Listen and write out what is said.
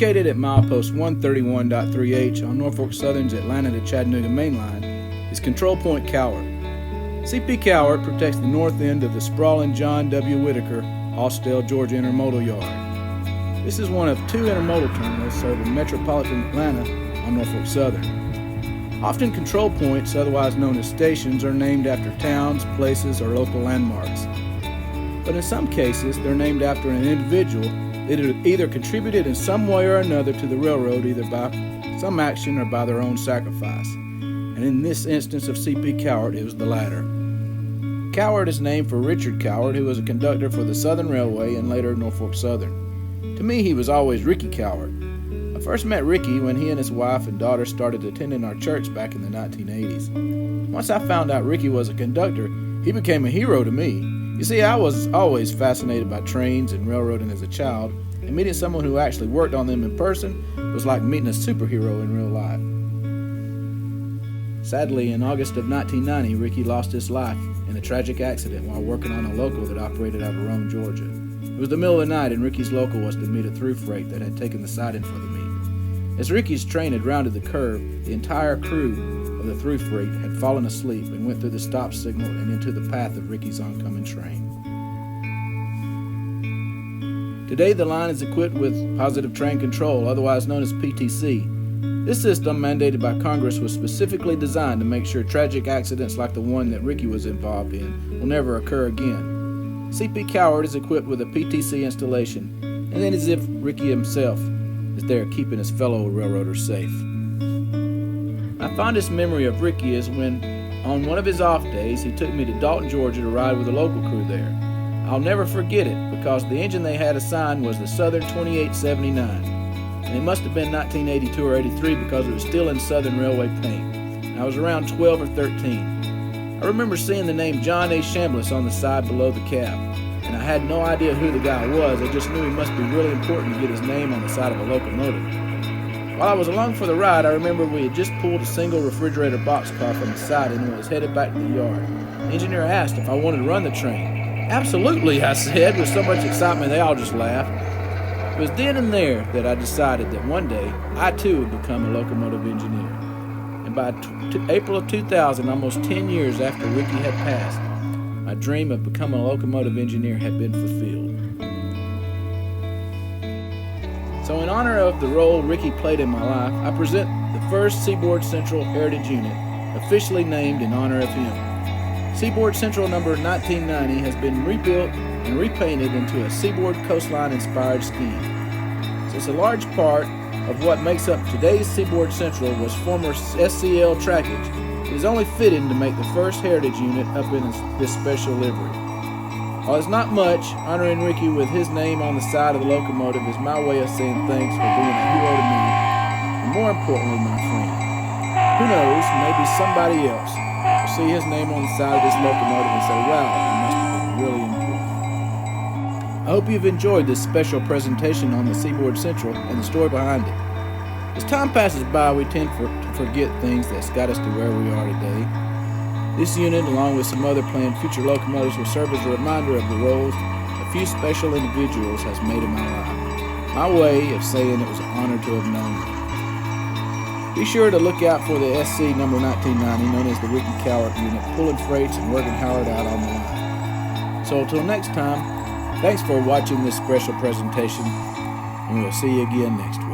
Located at milepost 131.3H on Norfolk Southern's Atlanta to Chattanooga main line is Control Point Cowart. CP Cowart protects the north end of the sprawling John W. Whitaker, Austell, Georgia Intermodal Yard. This is one of two intermodal terminals serving metropolitan Atlanta on Norfolk Southern. Often control points, otherwise known as stations, are named after towns, places, or local landmarks. But in some cases, they're named after an individual that either contributed in some way or another to the railroad, either by some action or by their own sacrifice. And in this instance of CP Cowart, it was the latter. Cowart is named for Richard Cowart, who was a conductor for the Southern Railway and later Norfolk Southern. To me, he was always Ricky Cowart. I first met Ricky when he and his wife and daughter started attending our church back in the 1980s. Once I found out Ricky was a conductor, he became a hero to me. You see, I was always fascinated by trains and railroading as a child, and meeting someone who actually worked on them in person was like meeting a superhero in real life. Sadly, in August of 1990, Ricky lost his life in a tragic accident while working on a local that operated out of Rome, Georgia. It was the middle of the night, and Ricky's local was to meet a through freight that had taken the siding for the meet. As Ricky's train had rounded the curve, the entire crew of the through freight had fallen asleep and went through the stop signal and into the path of Ricky's oncoming train. Today, the line is equipped with Positive Train Control, otherwise known as PTC. This system, mandated by Congress, was specifically designed to make sure tragic accidents like the one that Ricky was involved in will never occur again. CP Cowart is equipped with a PTC installation, and then as if Ricky himself is there keeping his fellow railroaders safe. My fondest memory of Ricky is when, on one of his off days, he took me to Dalton, Georgia to ride with a local crew there. I'll never forget it because the engine they had assigned was the Southern 2879, and it must have been 1982 or 83 because it was still in Southern Railway paint. I was around 12 or 13. I remember seeing the name John A. Chambliss on the side below the cab, and I had no idea who the guy was. I just knew he must be really important to get his name on the side of a locomotive. While I was along for the ride, I remember we had just pulled a single refrigerator boxcar from the siding and was headed back to the yard. The engineer asked if I wanted to run the train. "Absolutely," I said, with so much excitement they all just laughed. It was then and there that I decided that one day I too would become a locomotive engineer. And by April of 2000, almost 10 years after Ricky had passed, my dream of becoming a locomotive engineer had been fulfilled. So in honor of the role Ricky played in my life, I present the first Seaboard Central Heritage Unit, officially named in honor of him. Seaboard Central number 1990 has been rebuilt and repainted into a Seaboard coastline-inspired scheme. Since a large part of what makes up today's Seaboard Central was former SCL trackage, it is only fitting to make the first Heritage Unit up in this special livery. While it's not much, honoring Ricky with his name on the side of the locomotive is my way of saying thanks for being a hero to me, and more importantly, my friend. Who knows, maybe somebody else will see his name on the side of this locomotive and say, wow, it must have been really important. I hope you've enjoyed this special presentation on the Seaboard Central and the story behind it. As time passes by, we tend to forget things that's got us to where we are today. This unit, along with some other planned future locomotives, will serve as a reminder of the roles a few special individuals has made in my life. My way of saying it was an honor to have known them. Be sure to look out for the SC number 1990, known as the Ricky Cowart unit, pulling freights and working Howard out on the line. So until next time, thanks for watching this special presentation, and we'll see you again next week.